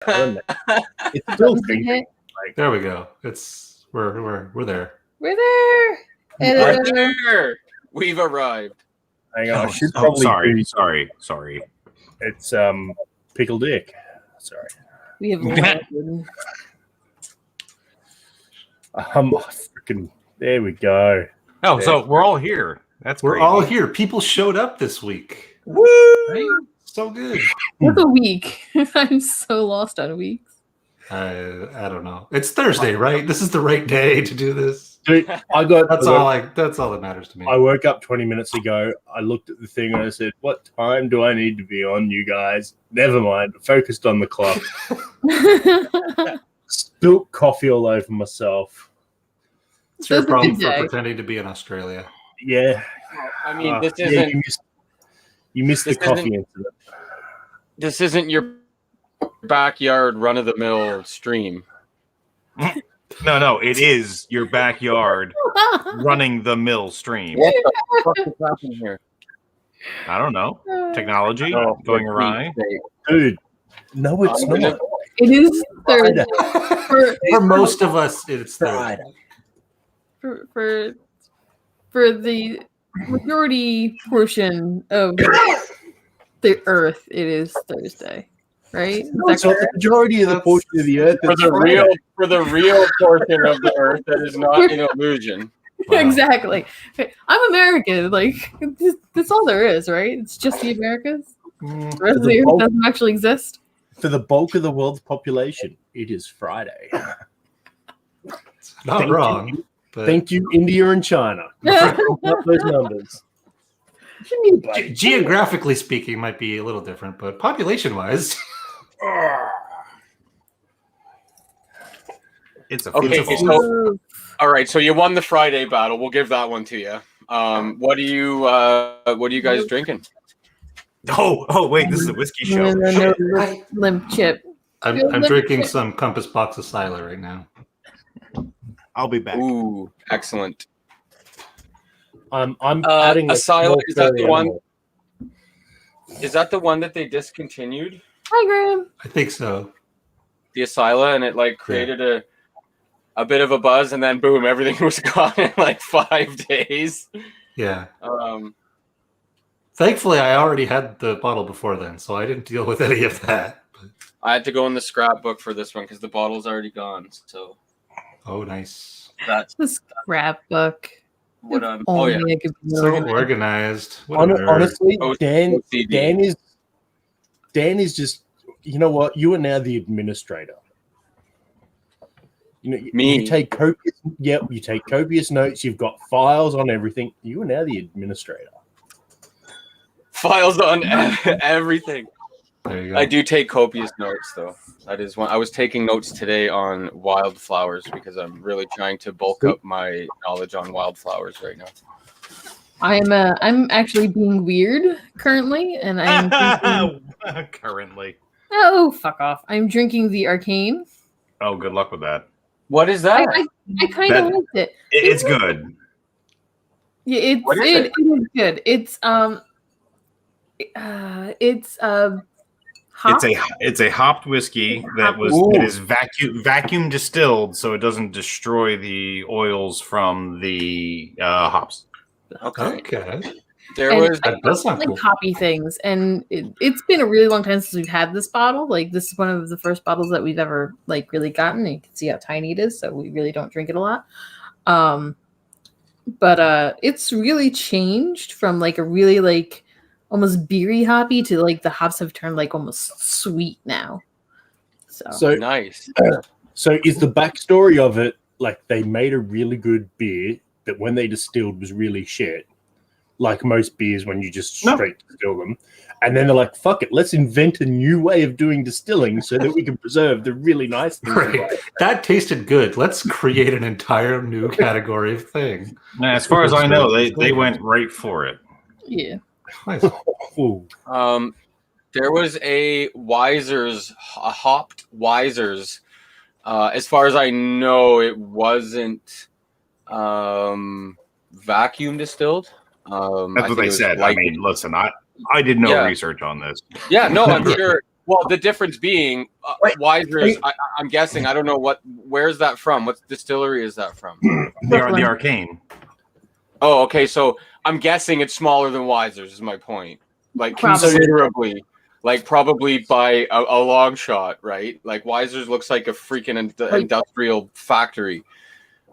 I don't know. It's still thinking. There we go. We're there. We're there. We're there. We've arrived. Hang on, I should probably sorry. It's Pickle Dick. Sorry. We have freaking. There we go. Oh, there. So we're all here. We're all here. People showed up this week. Woo! Right? So good. What's a week? I'm so lost on weeks. I don't know. It's Thursday, right? This is the right day to do this. Dude, that's all that matters to me. I woke up 20 minutes ago. I looked at the thing and I said, "What time do I need to be on, you guys?" Never mind. Focused on the clock. Spilt coffee all over myself. It's your problem for pretending to be in Australia. Yeah. I mean, this isn't. You missed the coffee incident. This isn't your backyard run-of-the-mill stream. No, it is your backyard running the mill stream. What the fuck is happening here? I don't know. Technology going awry. Dude, no, it's not. It is Thursday. For most of us, it's Thursday. For the majority portion of the Earth, it is Thursday. Right? So the majority of the portion of the Earth for the real portion of the Earth that is not an illusion. Wow. Exactly. I'm American. Like that's all there is, right? It's just the Americas. The rest of the Earth doesn't actually exist. For the bulk of the world's population, it is Friday. Not wrong. Thank you, India and China. Those numbers. Geographically speaking, might be a little different, but population-wise, it's a okay. So, all right, so you won the Friday battle. We'll give that one to you. What are you guys drinking? Oh, wait, this is a whiskey show. No, limp chip. I'm drinking some Compass Box of Sila right now. I'll be back. Ooh, excellent. I'm adding a Sila. Is that the one? Is that the one that they discontinued? Hi, Graham. I think so. The Sila, and it like created a bit of a buzz, and then boom, everything was gone in like 5 days. Yeah. Thankfully, I already had the bottle before then, so I didn't deal with any of that. I had to go in the scrapbook for this one because the bottle's already gone. So. Oh, nice. That's the scrapbook. What so organized. Honestly, Dan is just. You know what? You are now the administrator. You know, me. You take copious notes. You've got files on everything. You are now the administrator. Files on everything. There you go. I do take copious notes, though. That is one. I was taking notes today on wildflowers because I'm really trying to bulk up my knowledge on wildflowers right now. I'm actually being weird currently, and I'm currently. Oh, fuck off! I'm drinking the Arcane. Oh, good luck with that. What is that? I kind of liked it. It's good. Yeah, it is good. It's a hopped whiskey that is vacuum distilled, so it doesn't destroy the oils from the hops. Okay. There was that's not cool. Hoppy things, and it's been a really long time since we've had this bottle. Like this is one of the first bottles that we've ever like really gotten. And you can see how tiny it is, so we really don't drink it a lot. But it's really changed from like a really like almost beery hoppy to like the hops have turned like almost sweet now. So nice. So is the backstory of it like they made a really good beer that when they distilled was really shit, like most beers when you just straight distill them, and then they're like, "Fuck it, let's invent a new way of doing distilling so that we can preserve the really nice things." Right. That tasted good. Let's create an entire new category of thing. Now, as far as I know, they went right for it. Yeah. Nice. There was a hopped Wisers. As far as I know, it wasn't vacuum distilled. That's what they said. I mean, listen, I did no research on this. Yeah, no, I'm sure. Well, the difference being Wiser's. I'm guessing. I don't know where's that from? What distillery is that from? the Arcane. Oh, okay. So I'm guessing it's smaller than Wiser's. Is my point. Like Probably. considerably. Like probably by a long shot, right? Like Wiser's looks like a freaking industrial factory.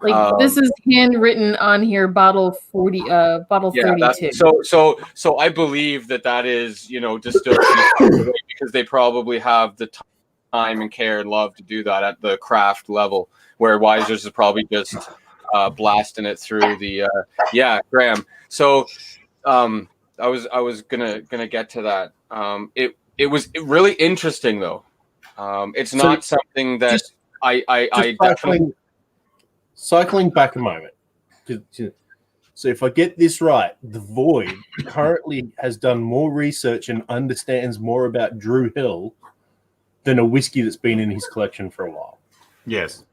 Like this is handwritten on here, bottle 40, bottle 32. So I believe that is, distilled because they probably have the time and care and love to do that at the craft level, where Wiser's is probably just blasting it through the Graham. So I was gonna get to that. It was really interesting though. It's not something that I definitely. Cycling back a moment. So if I get this right, the Void currently has done more research and understands more about Drew Hill than a whiskey that's been in his collection for a while. Yes.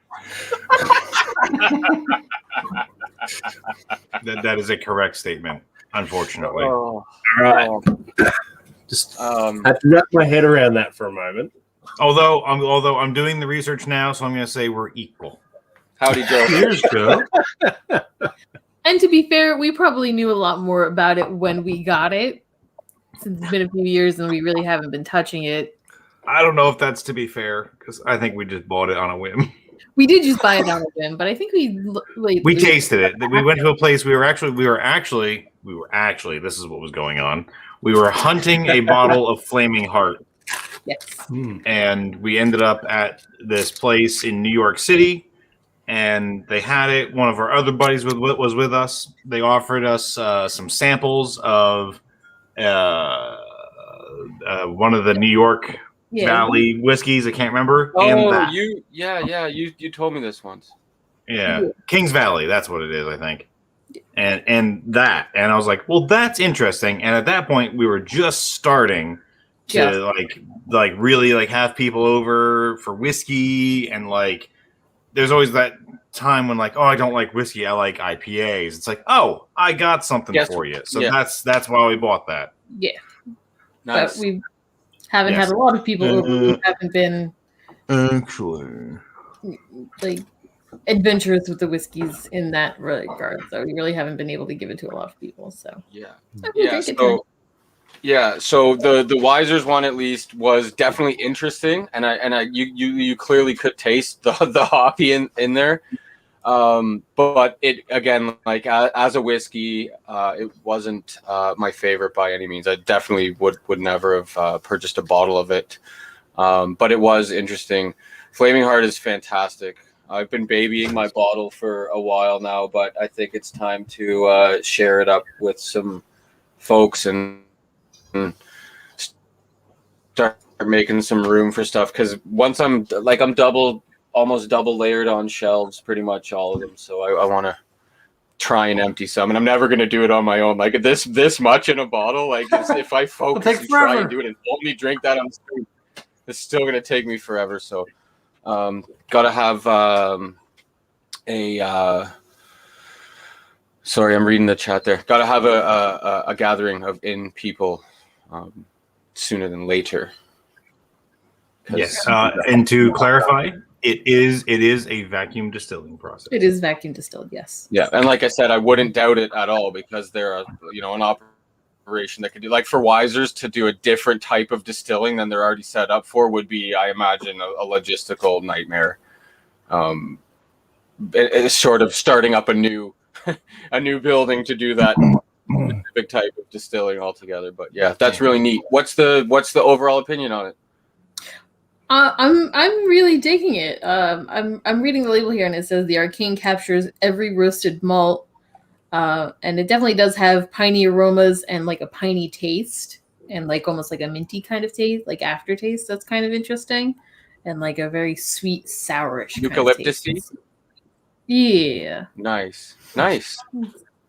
that is a correct statement, unfortunately. All right. Just have to wrap my head around that for a moment. Although I'm doing the research now, so I'm going to say we're equal. Howdy, Joe. Here's Joe. And to be fair, we probably knew a lot more about it when we got it. Since it's been a few years and we really haven't been touching it. I don't know if that's to be fair, because I think we just bought it on a whim. We did just buy it on a whim, but I think we tasted it. We went to a place. We were actually. This is what was going on. We were hunting a bottle of Flaming Heart. Yes. And we ended up at this place in New York City. And they had it. One of our other buddies was with us. They offered us some samples of one of the New York Valley whiskeys. I can't remember. Oh, you told me this once. Yeah, Kings Valley. That's what it is, I think. And I was like, well, that's interesting. And at that point, we were just starting to like really like have people over for whiskey and like. There's always that time when like, oh, I don't like whiskey. I like IPAs. It's like, oh, I got something for you. So that's why we bought that. Yeah. Nice. But we haven't had a lot of people over who haven't been actually like adventurous with the whiskeys in that regard. So we really haven't been able to give it to a lot of people. So So the Wiser's one at least was definitely interesting, and you clearly could taste the hoppy in there, but it again like as a whiskey, it wasn't my favorite by any means. I definitely would never have purchased a bottle of it, but it was interesting. Flaming Heart is fantastic. I've been babying my bottle for a while now, but I think it's time to share it up with some folks and start making some room for stuff, because once I'm almost double layered on shelves, pretty much all of them. So I want to try and empty some, and I'm never going to do it on my own. Like this much in a bottle, like if I focus and try and do it and only drink that on stream, it's still going to take me forever. So gotta have sorry, I'm reading the chat there. Gotta have a gathering of people sooner than later. Yes, and to clarify, it is a vacuum distilling process. it is vacuum distilled, yes. Yeah, and like I said, I wouldn't doubt it at all, because they're an operation that could do, like for Wiser's to do a different type of distilling than they're already set up for would be, I imagine, a logistical nightmare. It's sort of starting up a new building to do that big type of distilling altogether. But yeah, that's really neat. What's the overall opinion on it? I'm really digging it. I'm reading the label here, and it says the Arcane captures every roasted malt, and it definitely does have piney aromas and like a piney taste, and like almost like a minty kind of taste, like aftertaste. That's kind of interesting, and like a very sweet, sourish Eucalyptus-y? Yeah. Nice.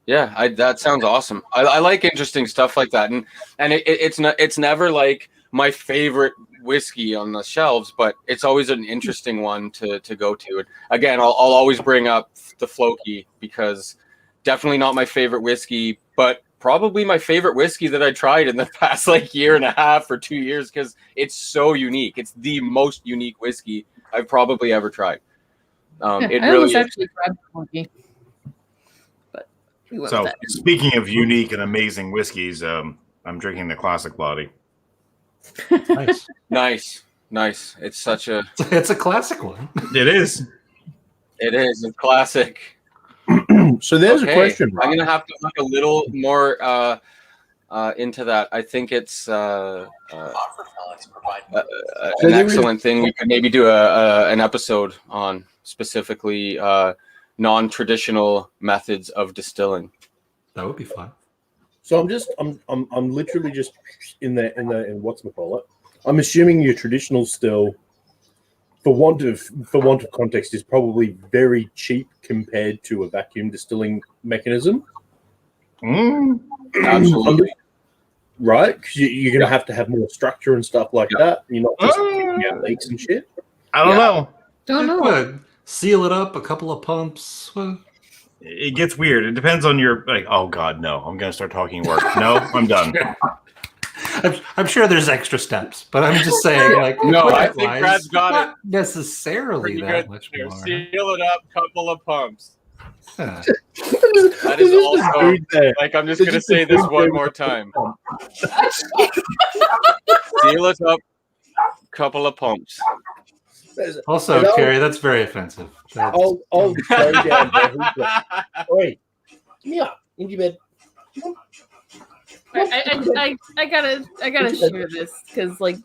Yeah, that sounds awesome. I like interesting stuff like that, and it's never like my favorite whiskey on the shelves, but it's always an interesting one to go to. And again, I'll always bring up the Floki, because definitely not my favorite whiskey, but probably my favorite whiskey that I tried in the past like year and a half or 2 years because it's so unique. It's the most unique whiskey I've probably ever tried. It I really almost is. actually grabbed a monkey, but we went So with that. speaking of unique and amazing whiskeys, I'm drinking the classic Lottie. Nice. Nice. It's such a. It's a classic one. It is. It is a classic. So there's a question. I'm gonna have to look a little more into that. I think it's an excellent thing. We could maybe do an episode on specifically non-traditional methods of distilling. That would be fun. So I'm literally just in whatchamacallit. I'm assuming your traditional still, for want of context, is probably very cheap compared to a vacuum distilling mechanism. Absolutely. Right? Because you're going to have more structure and stuff like that. You're not just picking out leaks and shit. I don't know. Don't know. What? Seal it up, a couple of pumps. What? It gets weird. It depends on your like. Oh God, no! I'm gonna start talking work. No, I'm done. I'm sure there's extra steps, but I'm just saying, like, No, I think quality-wise, Brad's got not it. necessarily Pretty that good much there. more. Seal it up, couple of pumps. Huh. That is also like I'm just gonna say this one more time. Seal it up, couple of pumps. Also, Carrie, that's very offensive. That's- I'll go down there. Oi, come here, into bed. I gotta share this because like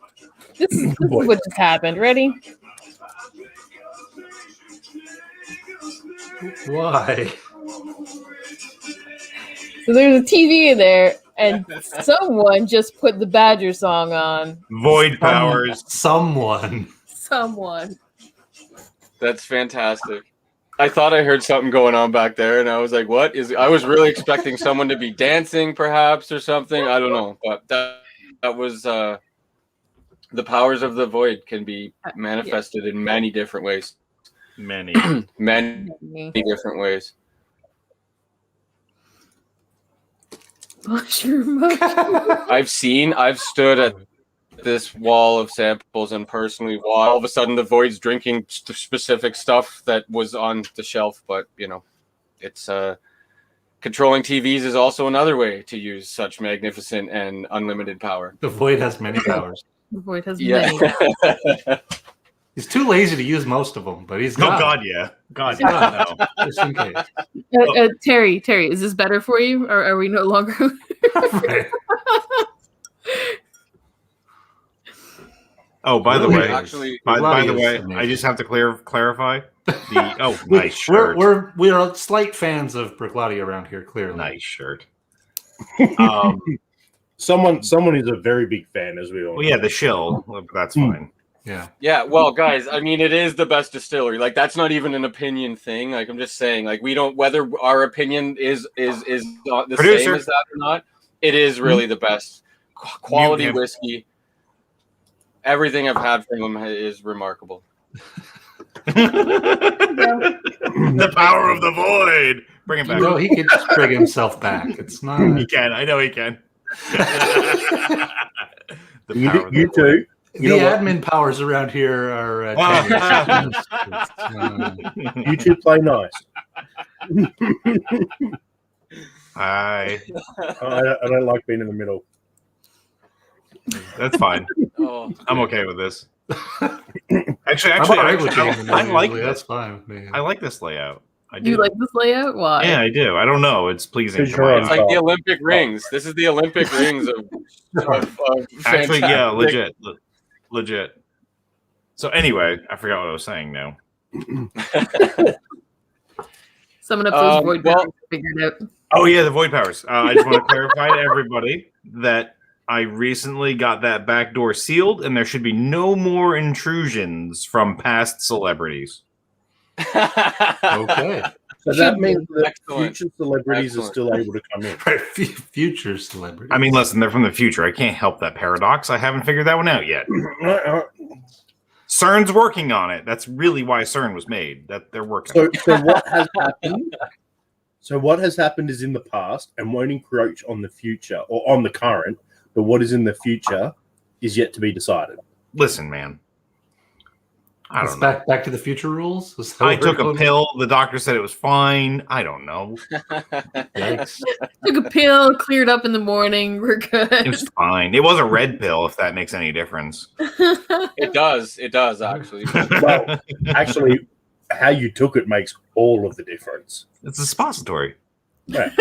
this is what just happened. Ready? Why? So there's a TV in there, and someone just put the Badger song on. Void powers. Someone. Someone. That's fantastic. I thought I heard something going on back there, and I was like, "What is?" I was really expecting someone to be dancing, perhaps, or something. I don't know, but that was the powers of the void can be manifested in many different ways. Many. Many different ways. Mushroom. I've stood at this wall of samples and personally all of a sudden the void's drinking specific stuff that was on the shelf, but it's controlling TVs is also another way to use such magnificent and unlimited power. The void has many powers. The void has many. He's too lazy to use most of them, but he's Oh got God, yeah. God, yeah, no. just in case. Terry, is this better for you, or are we no longer? Right. Oh, by the way, Actually, by the way, amazing. I just have to clarify. Nice shirt. We're slight fans of Bricklottie around here. Clearly, Nice shirt. Someone is a very big fan, as we all know. Well, yeah, the shill. That's fine. yeah. well, guys, I mean, it is the best distillery. Like, that's not even an opinion thing. Like, I'm just saying, like, we don't whether our opinion is not the Producer. same as that or not. It is really the best quality Mute him. whiskey. Everything I've had from them is remarkable. The power of the void. Bring him back. No, he could just bring himself back. It's not. He can. I know he can. The You, power of you the too. The You know what? admin powers around here are. You two play nice. Hi. I don't like being in the middle. That's fine. Oh, I'm okay with this. Actually, I'm all right with being in the I middle, like usually. That's this. fine with me. I like this layout. I do. You like this layout? Why? Yeah, I do. I don't know. It's pleasing. Because to you're my on it's eye. like the Olympic rings. This is the Olympic rings of Actually, yeah, fantastic- legit. So anyway, I forgot what I was saying now. Summon up those void well- powers, figured out. Oh yeah, the void powers. I just want to clarify to everybody that I recently got that back door sealed, and there should be no more intrusions from past celebrities. Okay. So that means that Excellent. future celebrities Excellent. are still able to come in. Right. Future celebrity. I mean, listen, they're from the future. I can't help that paradox. I haven't figured that one out yet. CERN's working on it. That's really why CERN was made. That they're working. on it. So what has happened? So what has happened is in the past and won't encroach on the future or on the current, but what is in the future is yet to be decided. Listen, man. I It's don't know. Back to the Future rules. Is that I what we're took a going- pill. The doctor said it was fine. I don't know. Yikes. Took a pill, cleared up in the morning. We're good. It was fine. It was a red pill, if that makes any difference. It does actually. Well, actually, how you took it makes all of the difference. It's a suppository. Yeah.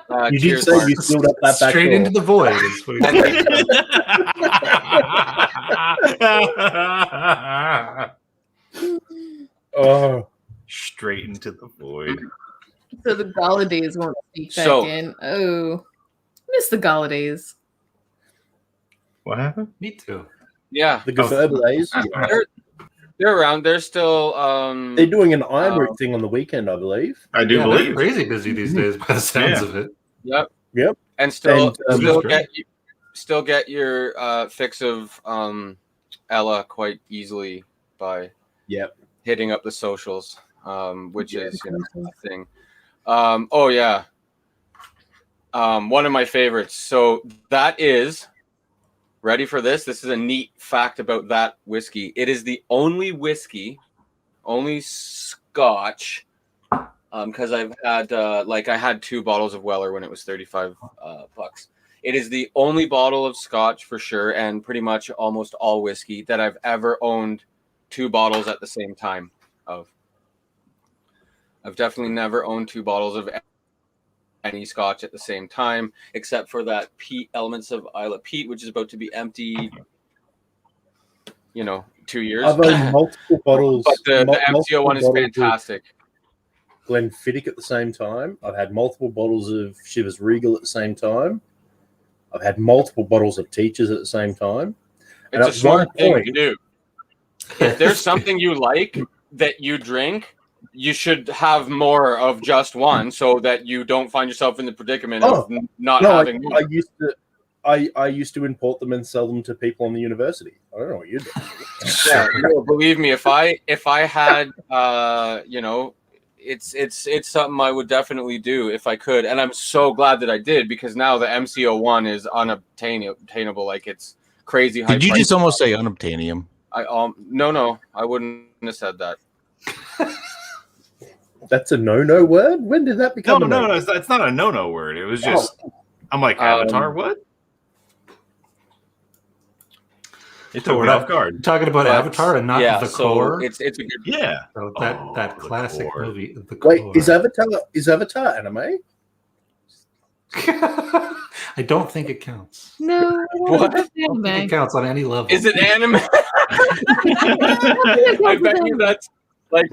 Well, you did Cheers, say Mark. you sealed up that back Straight door. into the void. Is what he said. Oh, Straight into the void. So the Galladeys won't sneak back So- in. Oh, miss the Galladeys. What happened? Me too. Yeah, the Geferberlays. they're around. They're still. They're doing an Iron Root thing on the weekend, I believe. I do They're believe. crazy busy these days by the sounds Yeah. of it. Yep. Yep. And still, And, still get your fix of Ella quite easily by Yep. hitting up the socials, which is a thing. Oh yeah. One of my favorites. So that is ready for this. This is a neat fact about that whiskey. It is the only whiskey, only Scotch. Because I've had I had 2 bottles of Weller when it was $35 bucks. It is the only bottle of Scotch for sure, and pretty much almost all whiskey that I've ever owned 2 bottles at the same time of. I've definitely never owned 2 bottles of any Scotch at the same time, except for that peat Elements of Isla Peat, which is about to be empty. 2 years. I've owned multiple bottles. But the multiple MCO one is bottles of fantastic. Glenfiddich at the same time. I've had multiple bottles of Chivas Regal at the same time. I've had multiple bottles of Teachers at the same time. And It's a at smart one thing point- to do. If there's something you like that you drink, you should have more of just one so that you don't find yourself in the predicament of not No, having more. I used to import them and sell them to people in the university. I don't know what you do. Yeah, no, believe me, if I had it's something I would definitely do if I could, and I'm so glad that I did, because now the MCO one is unobtainable. Like, it's crazy high. Did you price. just almost say unobtainium? No, I wouldn't have said that. That's a no word? When did that become a No, it's not a no word. It was just, I'm like, Avatar, what? It So took we're me not- off guard. Talking about But, Avatar and not the so core. it's a good. Yeah. So The that classic core. movie. The Wait, core. is Avatar anime? I don't think it counts. No, What? I don't think it counts on any level. Is it anime? I bet you that's like.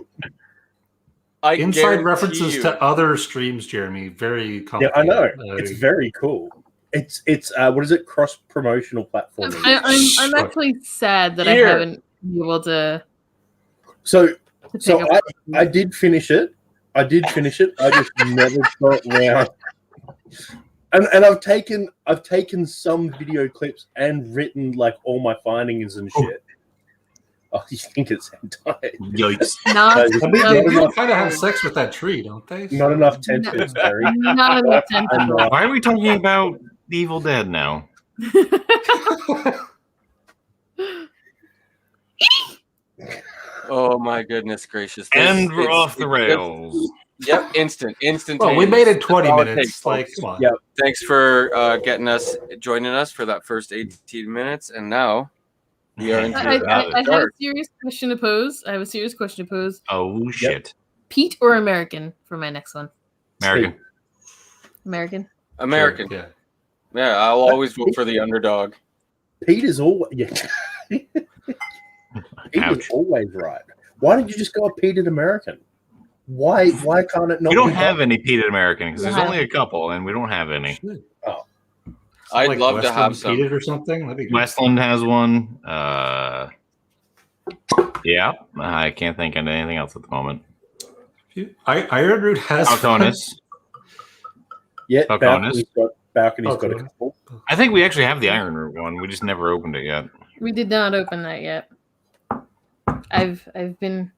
I Inside guarantee references you- to other streams, Jeremy? Very Yeah, complicated. I know. It's very cool. It's what is it? Cross promotional platforming. I'm actually sad that Here. I haven't been able to So pick so up. I did finish it. I just never got around. And I've taken some video clips and written like all my findings and shit. Oh, you think it's hentai? Yikes. Not, I I mean, Not they enough- kind of have sex with that tree, don't they? Not enough tentacles, Barry. not enough tentacles. Why are we talking about The Evil Dead now? Oh my goodness gracious! And we're it's- off the it's- rails. Yep, instant. Well, we made it 20 That's all it minutes. takes, Like, folks. come on. Yeah. Thanks for joining us for that first 18 minutes, and now we are into I have a dark. serious question to pose. Oh, shit. Pete or American for my next one? American. American. American. Yeah. Yeah, I'll always vote for the underdog. Pete is always Pete Ouch. is always right. Why did you just go Pete and American? Why can't it not? We don't be have any peated American because there's Yeah. only a couple, and we don't have any. I'd Like love to have Westland some. peated or something. That'd be good. Westland has one. Yeah, I can't think of anything else at the moment. Iron Root has Altonis. Yeah, Balcones. Balcony's got a Balcones. couple. I think we actually have the Iron Root one. We just never opened it yet. We did not open that yet. I've been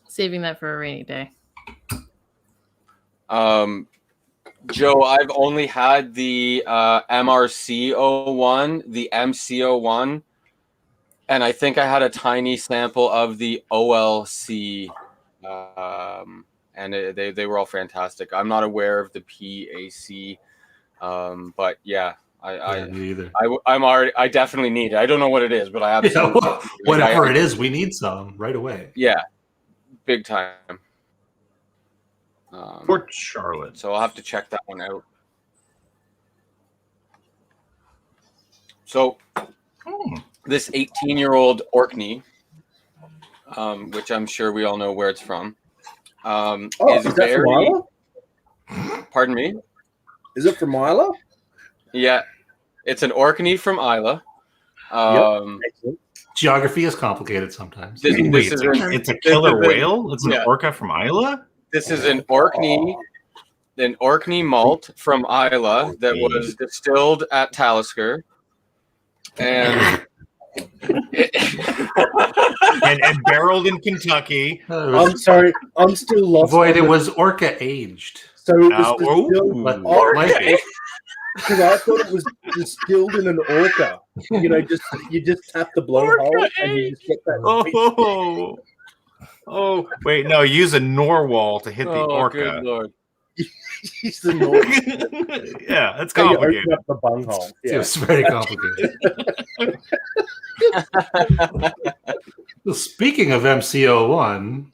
saving that for a rainy day. Joe, I've only had the MRC01, the MC01, and I think I had a tiny sample of the OLC, and they were all fantastic. I'm not aware of the PAC, but yeah, me either. I definitely need it. I don't know what it is, but I absolutely whatever it is, we need some right away. Yeah, big time. Port Charlotte. So I'll have to check that one out. So this 18-year-old Orkney, which I'm sure we all know where it's from, is that very. from Isla? Pardon me? Is it from Isla? Yeah, it's an Orkney from Isla. Geography is complicated sometimes. It's a killer whale? It's an orca from Isla? This is an Orkney malt from Isla that was distilled at Talisker. And and barreled in Kentucky. I'm sorry, I'm still lost. Void, it was orca aged. So it was distilled, because I thought it was distilled in an orca. You know, you just tap the blowhole and you just get that. Oh, wait, no, use a narwhal to hit the orca. Good Lord. Use the orca. Yeah, that's So you complicated. open up the bunghole. Yeah. It's very complicated. Well, speaking of MCO1,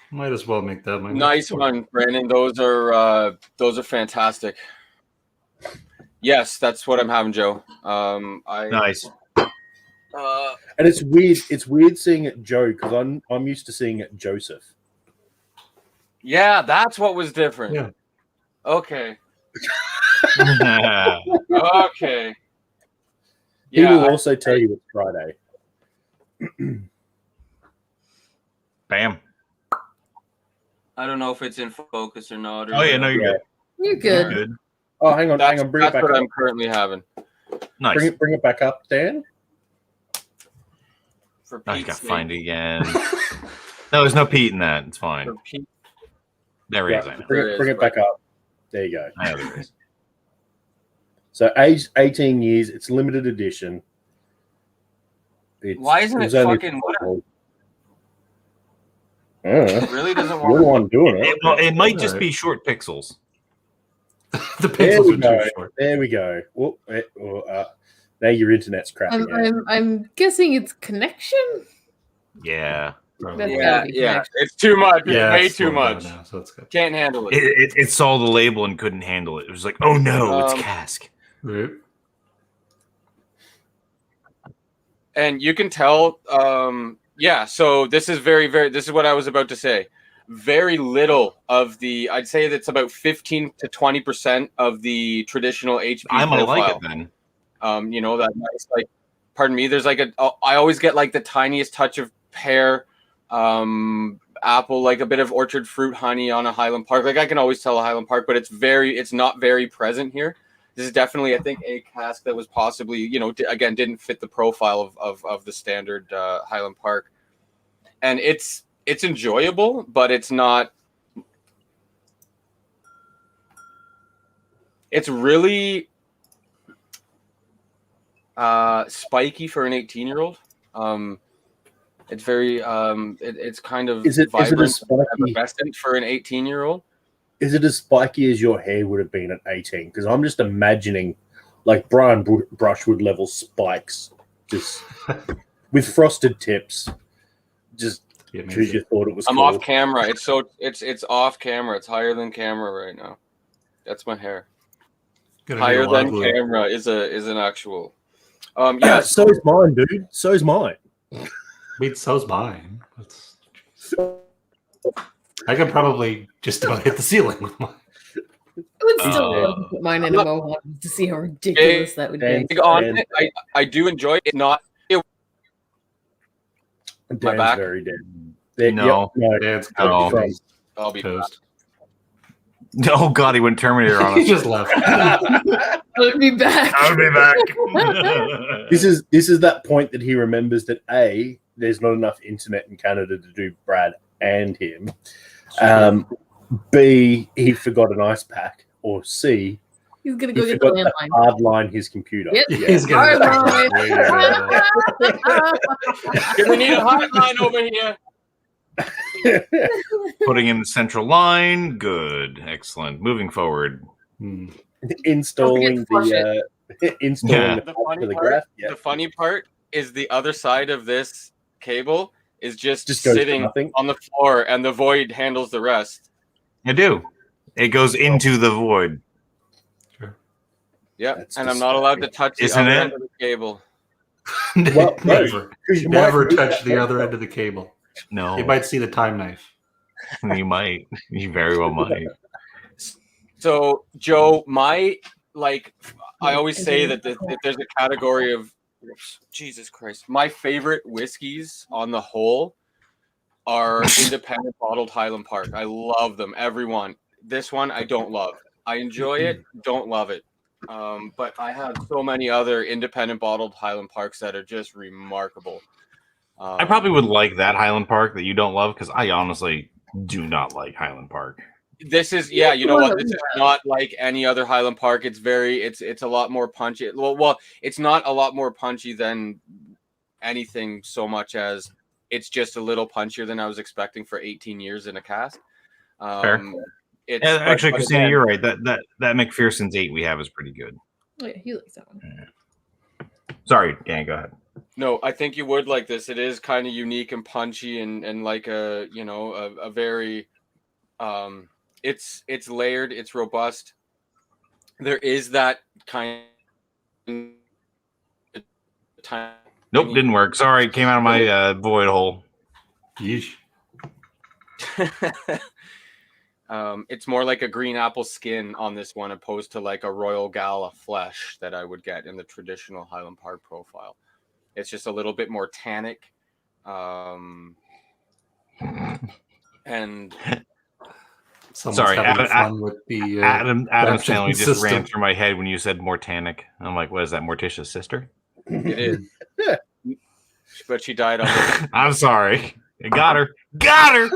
might as well make that my Nice one, Brandon. Those are fantastic. Yes, that's what I'm having, Joe. Nice. And it's weird. It's weird seeing it Joe because I'm used to seeing it Joseph. Yeah, that's what was different. Yeah. Okay. Okay. He will Yeah, also tell you it's Friday. Bam. I don't know if it's in focus or not. Or Oh, yeah, no, you're good. You're good. You're good. Oh, hang on, That's bring it back what up. I'm currently having. Nice. Bring it back up, Dan. For Oh, you Pete's got to sake. find it again. No, there's no Pete in that. It's fine. For Pete- There he is. I know. Bring it back up. There you go. I know there is. So age 18 years. It's limited edition. Why isn't it fucking whatever? It really doesn't You're the want. one doing it. It might just be short pixels. The There pixels we are go. too short. There we go. Now your internet's crapping out. I'm guessing it's connection. Yeah. Probably. Yeah, it's too much. Yeah, Way it's too slowed down much. now, so it's good. Can't handle it. It saw the label and couldn't handle it. It was like, oh no, it's cask. Right. And you can tell. So this is this is what I was about to say. Very little of the, I'd say that's about 15 to 20% of the traditional HP I might profile. like it then. That nice, like, pardon me, there's like I always get like the tiniest touch of pear, apple, like a bit of orchard fruit honey on a Highland Park. Like I can always tell a Highland Park, but it's not very present here. This is definitely, I think, a cask that was possibly, again, didn't fit the profile of the standard Highland Park. And it's enjoyable, but it's not. It's really spiky for an 18-year-old. It's very it's kind of vibrant, effervescent for an 18-year-old. Is it as spiky as your hair would have been at 18? Because I'm just imagining like Brian Brushwood level spikes, just with frosted tips. Just because you thought it was. I'm cool. off camera. It's off camera. It's higher than camera right now. That's my hair. Higher than camera is an actual. Yeah, so is mine, dude. So is mine. Wait, so's mine. I could probably just about hit the ceiling with mine. I would still love to put mine in a mohawk to see how ridiculous that would be. I do enjoy it. Not Dan's my back. very dead. No. Dan's No. I'll be toast. Oh God, he went Terminator on us. He just left. I'll be back. I'll be back. This is that point that he remembers that there's not enough internet in Canada to do Brad and him. B, he forgot an ice pack, or C, He's gonna he go get the forgot to landline. hardline his computer. Yep. Yeah. He's gonna Hardline. We need a hotline over here. Putting in the central line. Good. Excellent. Moving forward. Installing Don't installing The funny to the part, graph. Yeah. the funny part is the other side of this cable is just Just goes for sitting nothing. on the floor, and the void handles the rest. I do. It goes into the void. Yep, That's and I'm not allowed to touch the Isn't other it? end of the cable. Well, no, Never. 'cause you Never might do touch that. the other end of the cable. No. You might see the time knife. You might. You very well might. So, Joe, I always say that if there's a category of, Jesus Christ, my favorite whiskeys on the whole are independent bottled Highland Park. I love them, everyone. This one I don't love. I enjoy it, don't love it. But I have so many other independent bottled Highland Parks that are just remarkable. I probably would like that Highland Park that you don't love because I honestly do not like Highland Park. This is you know what? This is not like any other Highland Park. It's a lot more punchy. Well, it's not a lot more punchy than anything so much as it's just a little punchier than I was expecting for 18 years in a cask. Fair. Actually, Christina, you're right. That McPherson's 8 we have is pretty good. Oh, yeah, he likes that one. Sorry, Dan, go ahead. No, I think you would like this. It is kind of unique and punchy and like a very it's layered, it's robust. There is that kind of time. Nope, didn't work. Sorry, it came out of my void hole. Yeesh. It's more like a green apple skin on this one, opposed to like a Royal Gala flesh that I would get in the traditional Highland Park profile. It's just a little bit more tannic, and Someone's Sorry, having fun with the Adam ratcheting Stanley just system. ran through my head when you said Mortanic. I'm like, what is that, Morticia's sister? it is. But she died on the I'm sorry. I got her. Got her.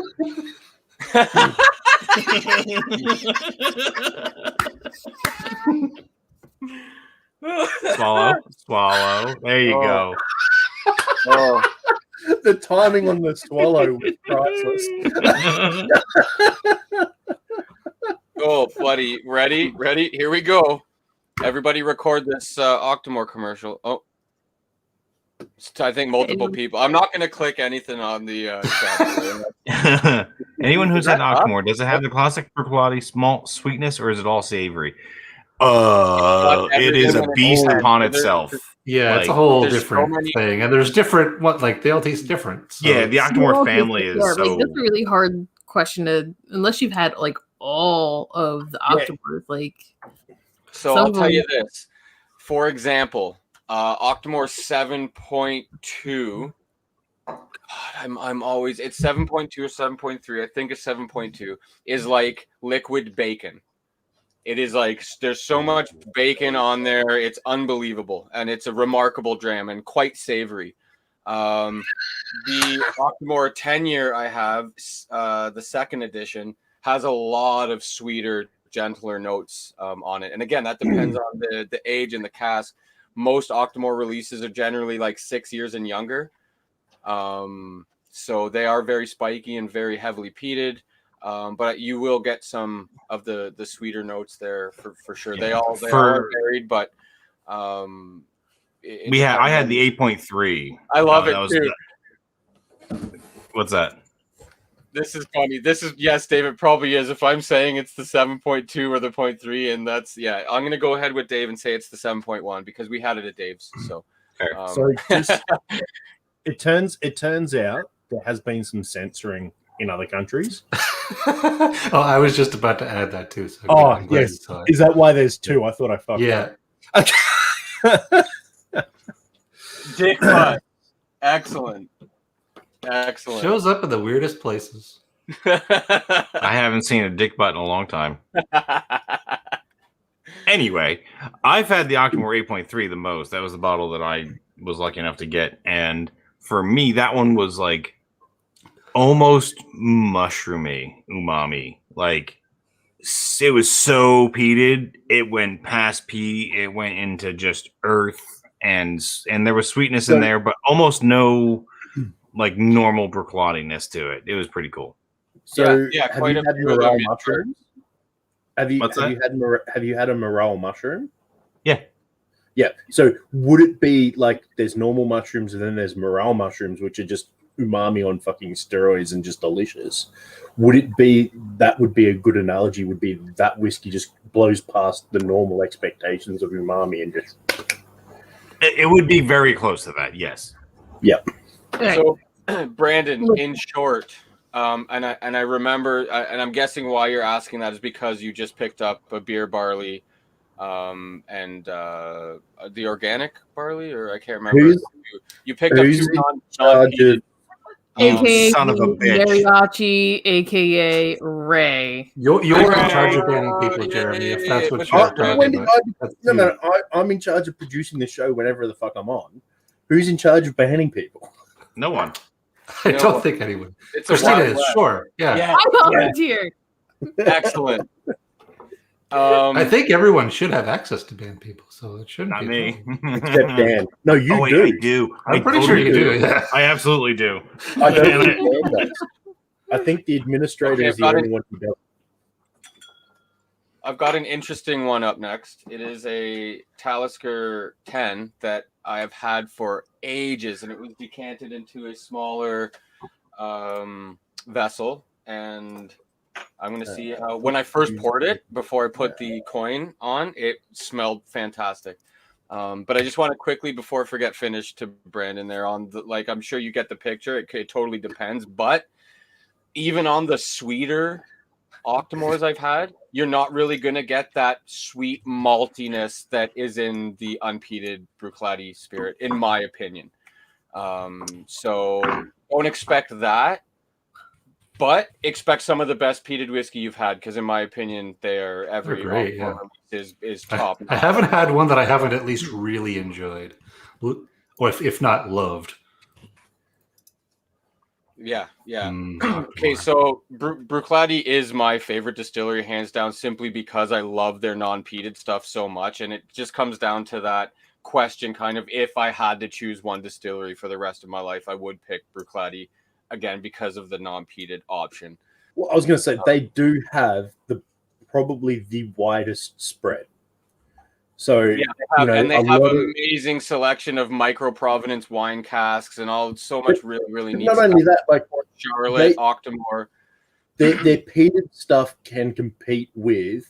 Swallow. There you go. Oh, The timing on the swallow was priceless. oh, buddy, ready? Here we go. Everybody, record this Octomore commercial. Oh, I think multiple people. I'm not going to click anything on the chat. Anyone who's had Octomore, does it have the classic quality small sweetness, or is it all savory? It is a beast upon itself. Yeah, it's a Like, whole there's so different many- thing, and there's different they all taste different. So Yeah, the Octomore family is like so. that's a really hard question to unless you've had like all of the Octomores. Like So Some I'll of tell you them- this. For example, Octomore 7.2. God, I'm always it's 7.2 or 7.3. I think it's 7.2 is like liquid bacon. It is like there's so much bacon on there. It's unbelievable, and it's a remarkable dram and quite savory. The Octomore 10-year I have, the second edition, has a lot of sweeter, gentler notes on it. And again, that depends on the age and the cask. Most Octomore releases are generally like 6 years and younger. So they are very spiky and very heavily peated. But you will get some of the sweeter notes there for sure. They all are varied, but I had the 8.3. I love it that was too. What's that? This is funny. This is yes, David probably is. If I'm saying it's the 7.2 or the 0.3, and that's I'm gonna go ahead with Dave and say it's the 7.1 because we had it at Dave's. So, So just, it turns out there has been some censoring in other countries. oh, I was just about to add that too. So Oh, I'm glad yes. you saw it. Is that why there's two? I thought I fucked Yeah. up. Dick butt. Excellent. Shows up in the weirdest places. I haven't seen a dick butt in a long time. Anyway, I've had the Octomore 8.3 the most. That was the bottle that I was lucky enough to get. And for me, that one was like almost mushroomy umami. Like it was so peated, it went past peat, it went into just earth, and there was sweetness in there, but almost no like normal Bruichlautiness to it. It was pretty cool. So yeah, have quite you a had few of them, morel yeah. mushrooms? Have you had a morel mushroom? Yeah. Yeah. So would it be like there's normal mushrooms and then there's morel mushrooms, which are just umami on fucking steroids and just delicious? Would it be that would be a good analogy? Would be that whiskey just blows past the normal expectations of umami and just It would be very close to that. Yes. yeah. So, Brandon, in short, and I remember, and I'm guessing why you're asking that is because you just picked up a beer barley, and the organic barley, or I can't remember. You picked up two non-peated. AKA son of a bitch. Mariachi, AKA Ray. You're in charge of banning people, Jeremy, if that's what you're talking about. I'm in charge of producing the show whenever the fuck I'm on. Who's in charge of banning people? No one. I don't think anyone. It's Christina is, sure. Yeah. I volunteer. Excellent. I think everyone should have access to ban people, so it shouldn't Not be me. Except Dan. No, you wait, do. I do. I'm pretty sure you do. Yeah. I absolutely do. I think Dan does. I think the administrator is the only one who does. I've got an interesting one up next. It is a Talisker 10 that I have had for ages, and it was decanted into a smaller vessel. And I'm going to see how, when I first poured it, before I put the coin on, it smelled fantastic. But I just want to quickly, before I forget, finish to Brandon there on the, like, I'm sure you get the picture. It totally depends. But even on the sweeter Octomores I've had, you're not really going to get that sweet maltiness that is in the unpeated Bruichladdich spirit, in my opinion. So don't expect that, but expect some of the best peated whiskey you've had, because in my opinion, they are every great, yeah. is top. I haven't had one that I haven't at least really enjoyed, or if not loved. Yeah. Okay, so Bruichladdich is my favorite distillery, hands down, simply because I love their non-peated stuff so much, and it just comes down to that question, kind of, if I had to choose one distillery for the rest of my life, I would pick Bruichladdich, again, because of the non-peated option. Well, I was going to say, they do have probably the widest spread. So yeah, they have an amazing selection of micro provenance wine casks and all, so much really neat not stuff. Only that, like Charlotte, Octomore, their peated stuff can compete with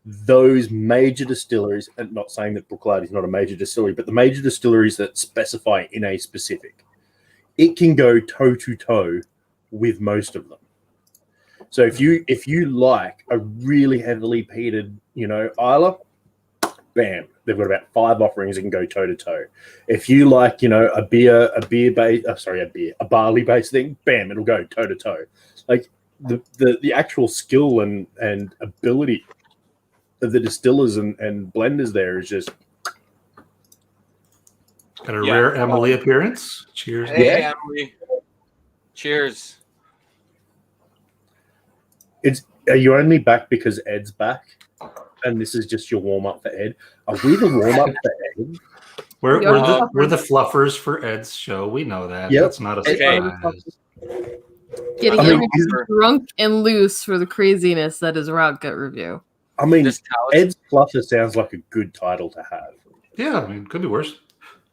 those major distilleries, and not saying that Bruichladdich is not a major distillery, but the major distilleries that specify in a specific, it can go toe to toe with most of them. So if you like a really heavily peated, Islay, bam, they've got about 5 offerings that can go toe to toe. If you like, a barley based thing, bam, it'll go toe to toe. Like the actual skill and ability of the distillers and blenders there is just got a rare Emily appearance. Cheers. Hey, Emily. Cheers. Are you only back because Ed's back? And this is just your warm up for Ed. Are we the warm up for Ed? We're the fluffers for Ed's show. We know that. Yep. That's not a surprise. Getting everyone drunk and loose for the craziness that is Rock Gut Review. I mean, Ed's Fluffer sounds like a good title to have. Yeah, I mean, could be worse.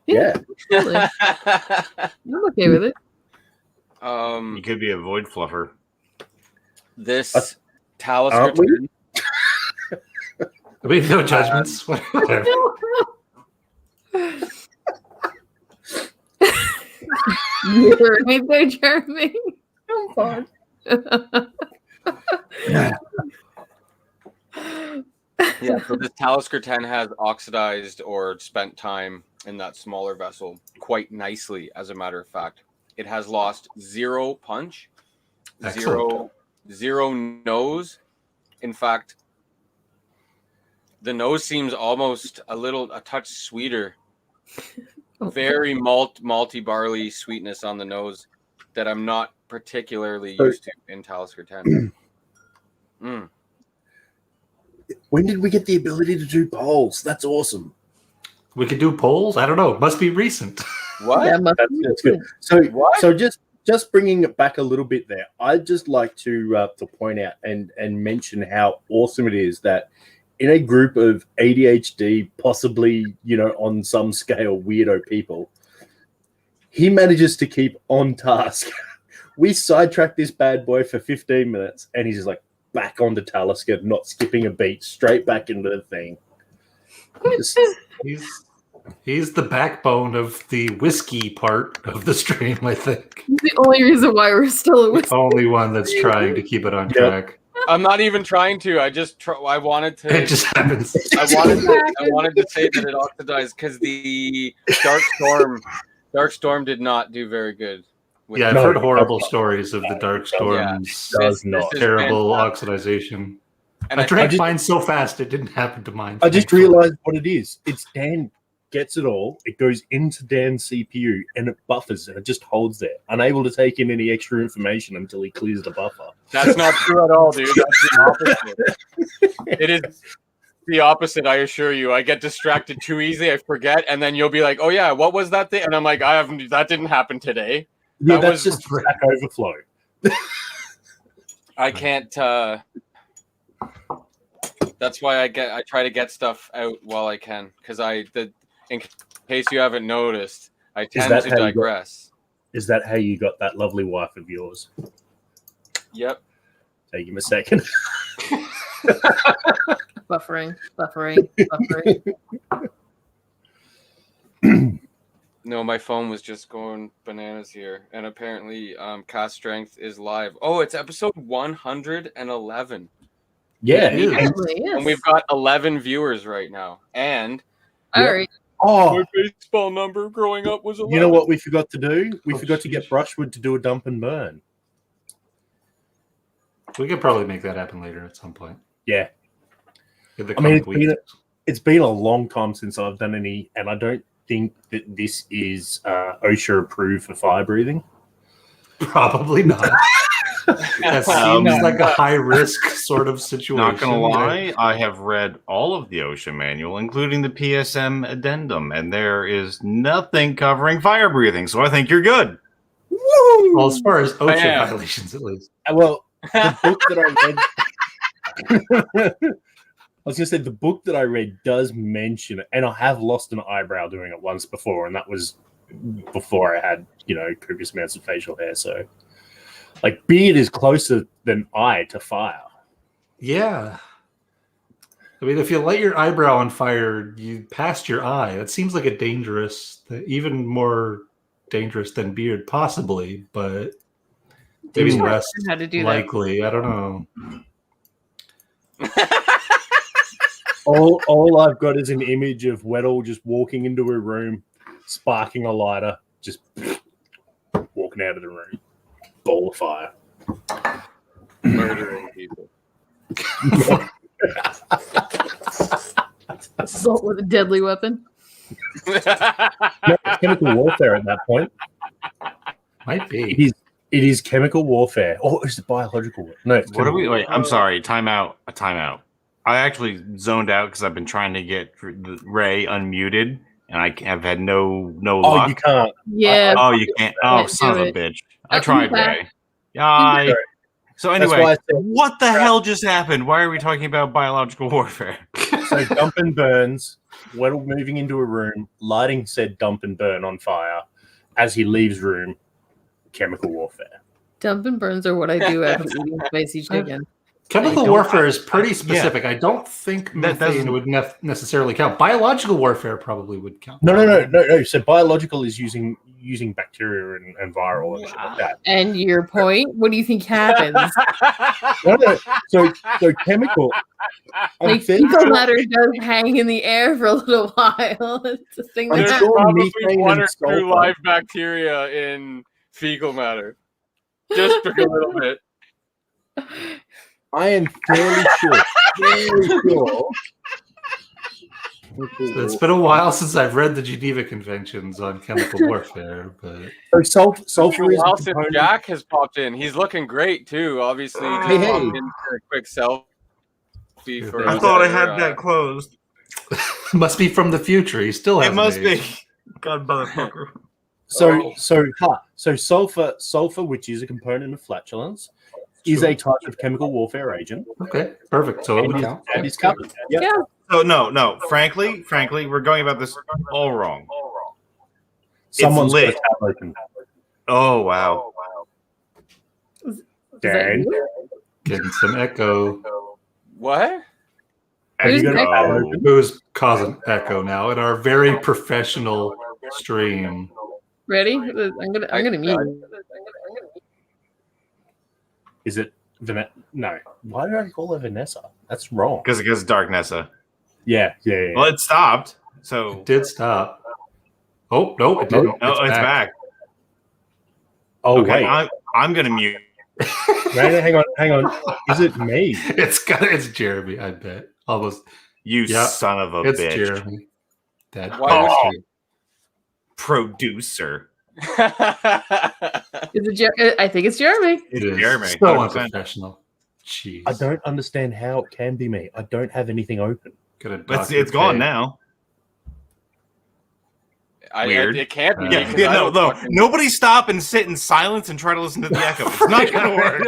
Yeah. I'm okay with it. You could be a void fluffer. This Talisker. I mean, no judgments. Whatever. You're right there, Jeremy. I'm fine. Yeah, so this Talisker 10 has oxidized or spent time in that smaller vessel quite nicely, as a matter of fact. It has lost 0 punch, Excellent. zero nose. In fact, the nose seems almost a touch sweeter. Very malty barley sweetness on the nose that I'm not particularly used to in Talisker 10. When did we get the ability to do polls? That's awesome. We could do polls. I don't know. It must be recent. What? Yeah, must be That's good. So, What? so just bringing it back a little bit there, I'd just like to point out and mention how awesome it is that in a group of ADHD, possibly, you know, on some scale, weirdo people, he manages to keep on task. We sidetrack this bad boy for 15 minutes, and he's just like back onto Talisker, not skipping a beat, straight back into the thing. Just- He's the backbone of the whiskey part of the stream, I think. He's the only reason why we're still with. The only one that's trying to keep it on track. I'm not even trying to. I just I wanted to. It just happens. I wanted to say that it oxidized because the Dark Storm did not do very good. with Yeah, I've No, heard it horrible does not. stories of the Dark Storm's does not. is terrible fantastic. oxidization. And I drank just- mine so fast it didn't happen to mine. I just thankfully. realized what it is. It's Dan gets it all. It goes into Dan's CPU and it buffers and it just holds there, unable to take in any extra information until he clears the buffer. That's not true at all, dude. That's the opposite. It is the opposite, I assure you. I get distracted too easy. I forget, and then you'll be like, "Oh yeah, what was that thing?" And I'm like, "I haven't. That didn't happen today. Yeah, That that's was- just stack overflow. I can't." That's why I try to get stuff out while I can, because in case you haven't noticed, I tend that to how you got- digress. Is that how you got that lovely wife of yours? Yep. Take him a second. Buffering. No, my phone was just going bananas here, and apparently, Cast Strength is live. Oh, it's episode 111. Yeah. It is. Apparently, yes. And we've got 11 viewers right now. And All right. Oh, my baseball number growing up was 11. you know what we forgot to do? We Oh, forgot to get sheesh. Brushwood to do a dump and burn. We could probably make that happen later at some point. Yeah. In the I mean, coming weeks. It's been a long time since I've done any, and I don't think that this is OSHA approved for fire breathing. Probably not. That seems like a high risk sort of situation. Not gonna lie, I have read all of the OSHA manual, including the PSM addendum, and there is nothing covering fire breathing. So I think you're good. Well, as far as OSHA am. violations, at least. Well, the book that I read. I was going to say the book that I read does mention it, and I have lost an eyebrow doing it once before, and that was before I had, copious amounts of facial hair. So, like, beard is closer than eye to fire. Yeah. I mean, if you light your eyebrow on fire, you passed your eye. That seems like a even more dangerous than beard, possibly, but maybe Teach less how to do likely. I don't know. All I've got is an image of Weddle just walking into a room, sparking a lighter, just walking out of the room, ball of fire. Murdering people. that. Assault with a deadly weapon. No, it's chemical warfare at that point. Might be. It is chemical warfare. Oh, it's biological warfare. No, it's What are we? chemical Wait, I'm sorry. Time out. A timeout. I actually zoned out because I've been trying to get Ray unmuted, and I have had no Oh, luck. you can't. Yeah. Oh, you can't. Oh, Can't son do of a it. bitch! I Oh, tried, he's back. Ray. Yeah. So That's why anyway, I said what the hell just happened? Why are we talking about biological warfare? so. Dump and burns. Weddle moving into a room, lighting said dump and burn on fire. As he leaves room, chemical warfare. Dump and burns are what I do after eating spicy chicken. Chemical warfare is pretty specific. I don't think That methane doesn't- would necessarily count. Biological warfare probably would count. No. So biological is using bacteria and viral and shit like that. And your point? What do you think happens? No. So chemical. I'm Like fairly fecal sure- matter does hang in the air for a little while. It's a thing I'm that There's sure probably methane one and or two sulfur- live bacteria in fecal matter. Just for a little bit. I am fairly sure It's been a while since I've read the Geneva Conventions on chemical warfare, but So sulfur is a Well, since component. Jack has popped in, he's looking great too. Obviously, just Hey, hey. popped in for a quick selfie. For I us thought I that had are, that closed. must be from the future. He still has It must be. God, motherfucker. So sulfur, which is a component of flatulence, is a type of chemical warfare agent. Okay, perfect. So it would count. And is covered. Yep. Yeah. So no. Frankly, we're going about this all wrong. Someone's got a lit. tab open. Oh wow. Is that Dan, you? Getting some echo. what? Who's you got a tab Echo. open? Who's causing echo now in our very professional stream? Ready? I'm gonna mute. Is it Vanessa? No. Why did I call her Vanessa? That's wrong. Because it's Dark Nessa. Yeah. Well, it stopped. So It did stop. Oh no, it didn't. no, it's back. Oh Okay, wait. I'm gonna mute. No, hang on. Is it me? It's Jeremy. I bet almost. You Yep. son of a It's bitch. Jeremy. That Why was- bastard. Producer. Is it I think it's Jeremy. It is Jeremy, so 100%. unprofessional. Jeez. I don't understand how it can be me. I don't have anything open. Gonna But dock it's your gone pay. now. Weird. It can't be. Yeah, me, Yeah, 'cause I no. don't fucking- Nobody stop and sit in silence and try to listen to the echo. It's not gonna work.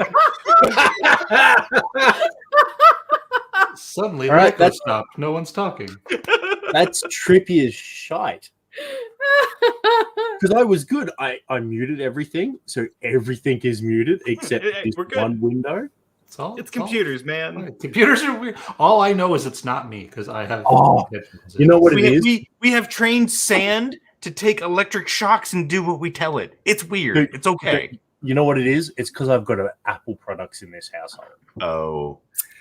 Suddenly, All right, the echo that's- stopped. No one's talking. That's trippy as shite. Because I was good. I muted everything, so everything is muted except Hey, this we're good. one window. It's all. It's it's all computers, man. fine. Computers are weird. All I know is it's not me because I have. Oh, headphones you in. know what it We have, is? we have trained sand to take electric shocks and do what we tell it. It's weird. It's okay. You know what it is? It's because I've got Apple products in this household. Oh.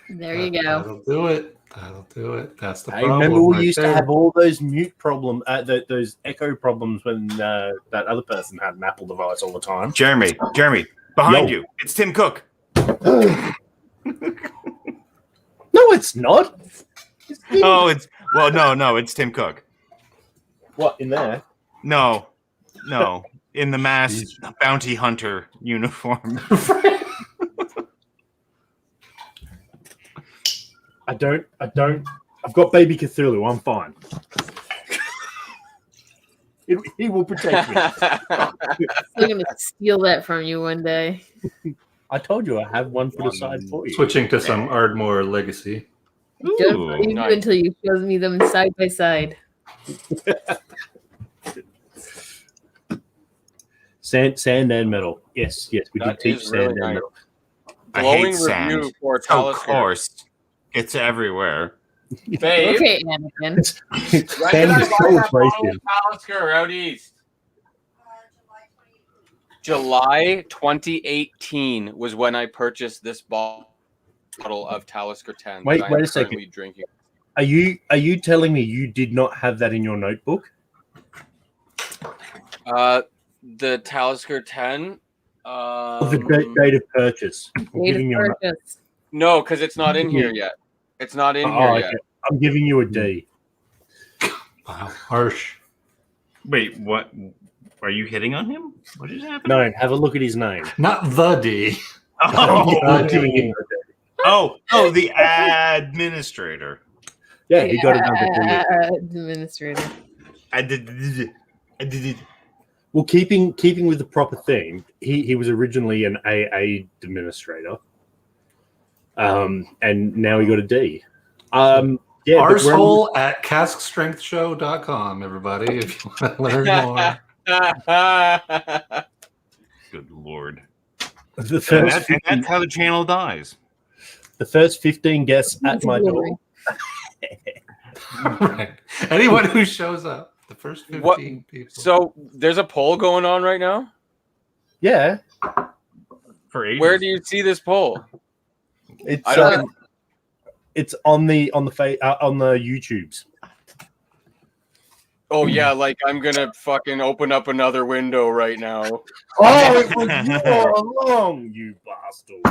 There you go. That'll do it. That'll do it. That's the I problem. remember we right used there. to have all those mute problem, those echo problems when that other person had an Apple device all the time. Jeremy, behind Yo. you. It's Tim Cook. No, it's not. Oh, no, it's Tim Cook. What in there? No, in the masked bounty hunter uniform. I don't. I've got baby Cthulhu. I'm fine. He will protect me. I'm gonna steal that from you one day. I told you I have one put aside for you. Switching to some Ardmore Legacy. Don't Ooh, believe you nice. until you show me them side by side. Sand and metal. Yes, we did That teach is sand really and nice. metal. I Glowing hate sand. review for Of Talisker. course, it's everywhere. Babe, Okay, Anakin. when Sand did I is buy so that bottle abrasive. of Talisker out east? July 2018 was when I purchased this bottle of Talisker 10. Wait that I am a second. currently Drinking. Are you telling me you did not have that in your notebook? The Talisker 10. Or the date of purchase? I'm Date giving of you a- purchase. No, because it's not in here yet. It's not in here okay. yet. I'm giving you a D. Wow, harsh. Wait, what? Are you hitting on him? What is happening? No, have a look at his name. Not the D. I'm giving him a D. Oh, the administrator. Yeah, he got it under D. Administrator. I did it. Well, keeping with the proper theme, he was originally an AA administrator, and now he got a D. Yeah, but we're- Arsehole at caskstrengthshow.com, everybody, if you want to learn more. Good lord. the And, first that's how the channel dies. the first 15 guests at my door. Right. Anyone who shows up, the first 15 What- people. So there's a poll going on right now. Yeah, For ages. Where do you see this poll? it's I don't it's on the on the YouTubes. Oh yeah, like I'm gonna fucking open up another window right now. Oh, it was you all along, you bastard.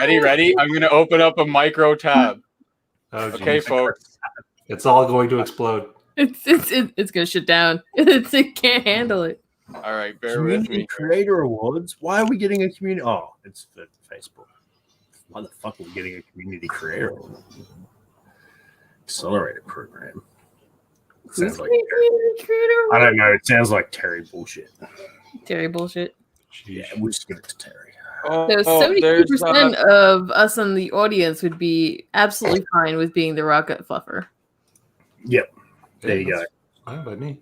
Ready? I'm gonna open up a micro tab. Oh, Okay, geez. folks. It's all going to explode. It's gonna shut down. It can't handle it. All right, bear with Community me. Creator Awards. Why are we getting a community? Oh, it's for Facebook. Why the fuck are we getting a Community Creator Award? Accelerator program. Sounds like I don't know. It sounds like Terry bullshit. Terry bullshit. Yeah, we'll just give it to Terry. So 72% of us in the audience would be absolutely fine with being the rocket fluffer. Yep. There you go. Fine by me.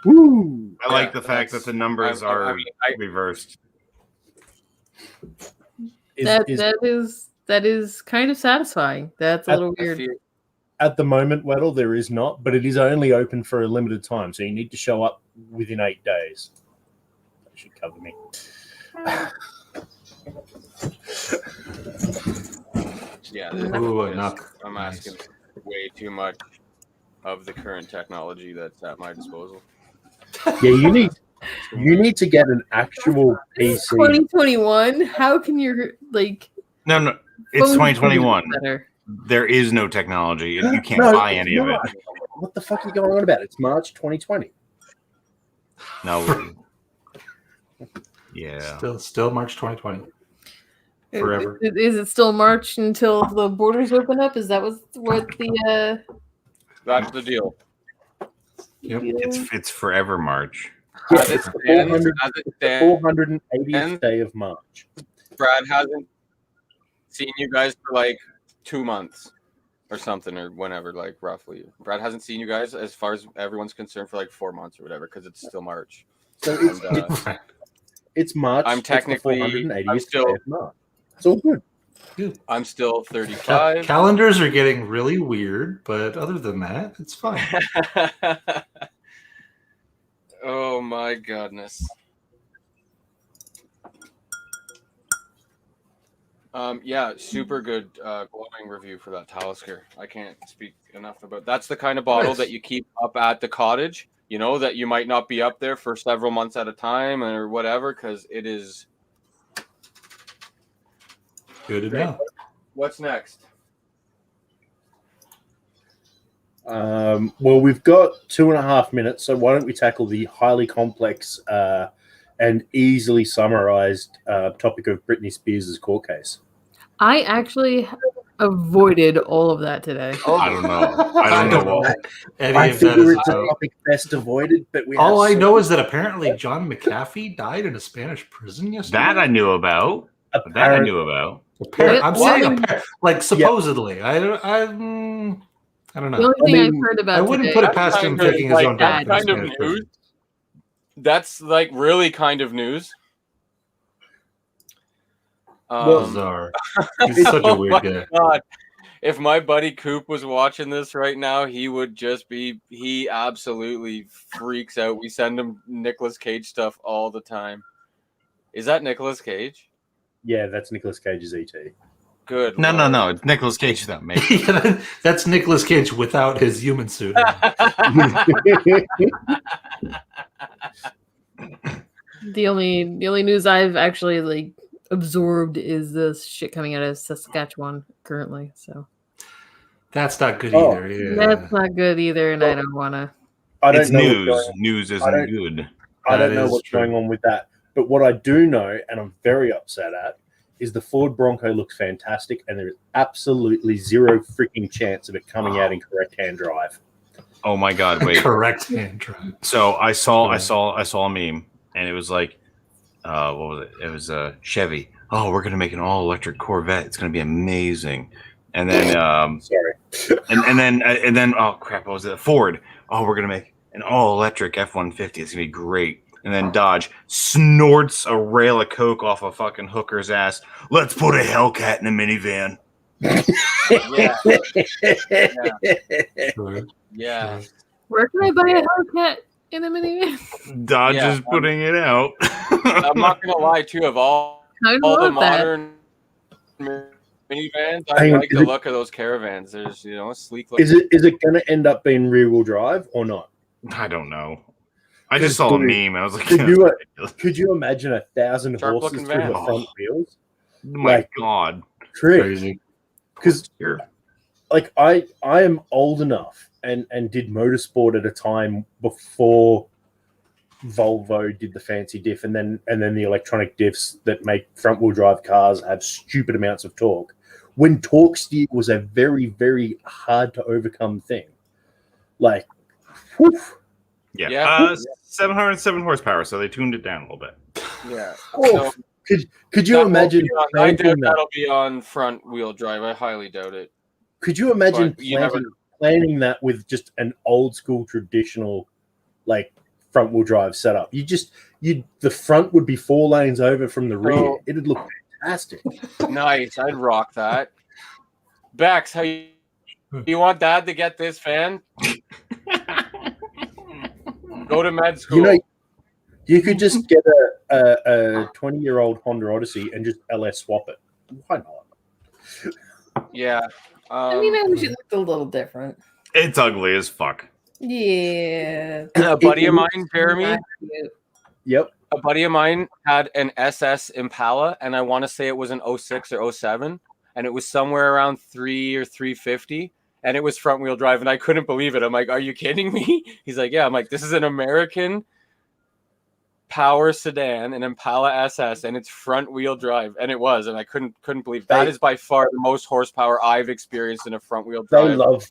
Woo! I like the fact that the numbers are reversed. That is kind of satisfying. That's a little weird. At the moment, Weddle, there is not, but it is only open for a limited time, so you need to show up within 8 days. That should cover me. Yeah, I'm asking way too much of the current technology that's at my disposal. Yeah, you need to get an actual PC. 2021. How can you like? No, it's 2021. There is no technology, and you can't buy any of it. What the fuck are you going on about? It's March 2020. No. Yeah. Still March 2020. Forever. Is it still March until the borders open up? Is that what the? That's the deal. Yep. It's forever March. Yeah, it's the 480th day of March. Brad hasn't seen you guys for like 2 months or something, or whenever, like roughly. Brad hasn't seen you guys as far as everyone's concerned for like 4 months or whatever, because it's still March. So it's March. I'm technically. I'm still. Day of March. It's all good. I'm still 35. Calendars are getting really weird, but other than that, it's fine. Oh my goodness. Yeah, super good glowing review for that Talisker. I can't speak enough about. That's the kind of bottle that you keep up at the cottage. You know, that you might not be up there for several months at a time or whatever, because it is good to know. What's next? Well, we've got 2.5 minutes, so why don't we tackle the highly complex and easily summarized topic of Britney Spears' court case? I actually avoided all of that today. I don't know. I don't know. I figure it's a topic best avoided, but all I know is that apparently John McAfee died in a Spanish prison yesterday. That I knew about. I'm saying, like, supposedly. I don't know. The only thing I've heard about I wouldn't put it past him taking his own death. Kind of news. That's like really kind of news. Bizarre. He's such a weird guy. God. If my buddy Coop was watching this right now, he would just be. He absolutely freaks out. We send him Nicolas Cage stuff all the time. Is that Nicolas Cage? Yeah, that's Nicolas Cage's E.T. Good. No. It's Nicolas Cage that made. Yeah, that's Nicolas Cage without his human suit. The only news I've actually like absorbed is this shit coming out of Saskatchewan currently. So that's not good either. Yeah. That's not good either, and I don't want to. It's news. News isn't good. I don't know what's going on with that. But what I do know, and I'm very upset at, is the Ford Bronco looks fantastic, and there is absolutely zero freaking chance of it coming out in correct hand drive. Oh my God! Wait, correct hand drive. So I saw a meme, and it was like, what was it? It was a Chevy. Oh, we're gonna make an all electric Corvette. It's gonna be amazing. And then, and then, oh crap! What was it? Ford. Oh, we're gonna make an all electric F-150. It's gonna be great. And then Dodge snorts a rail of coke off a fucking hooker's ass. Let's put a Hellcat in a minivan. Yeah. Where can I buy a Hellcat in a minivan? Dodge is putting it out. I'm not gonna lie, too. Of all the modern minivans, I like the look of those Caravans. There's a sleek look. Is it going to end up being rear wheel drive or not? I don't know. I just saw a meme. I was like, could you imagine 1,000 horses through the front wheels? Oh my God. Crazy. Because like I am old enough and did motorsport at a time before Volvo did the fancy diff, and then the electronic diffs that make front wheel drive cars have stupid amounts of torque. When torque steer was a very, very hard to overcome thing. Like, whew. Yeah. 707 horsepower, so they tuned it down a little bit. Yeah. Oh, could you imagine? I doubt that'll be on front wheel drive. I highly doubt it. Could you imagine But you never- planning that with just an old school traditional, like, front wheel drive setup? The front would be 4 lanes over from the rear. Oh. It'd look fantastic. Nice. I'd rock that. Bex, how you want Dad to get this fan? Go to med school. You know, you could just get a 20-year-old Honda Odyssey and just LS swap it. Why not? Yeah. I mean, I wish it looked a little different. It's ugly as fuck. Yeah. A buddy of mine, Jeremy, Yep. a buddy of mine had an SS Impala, and I want to say it was an 06 or 07, and it was somewhere around 3 or 350, and it was front wheel drive, and I couldn't believe it. I'm like, are you kidding me? He's like, yeah. I'm like, this is an American power sedan, an Impala SS, and it's front wheel drive, and it was, and I couldn't believe that is by far the most horsepower I've experienced in a front wheel drive. They love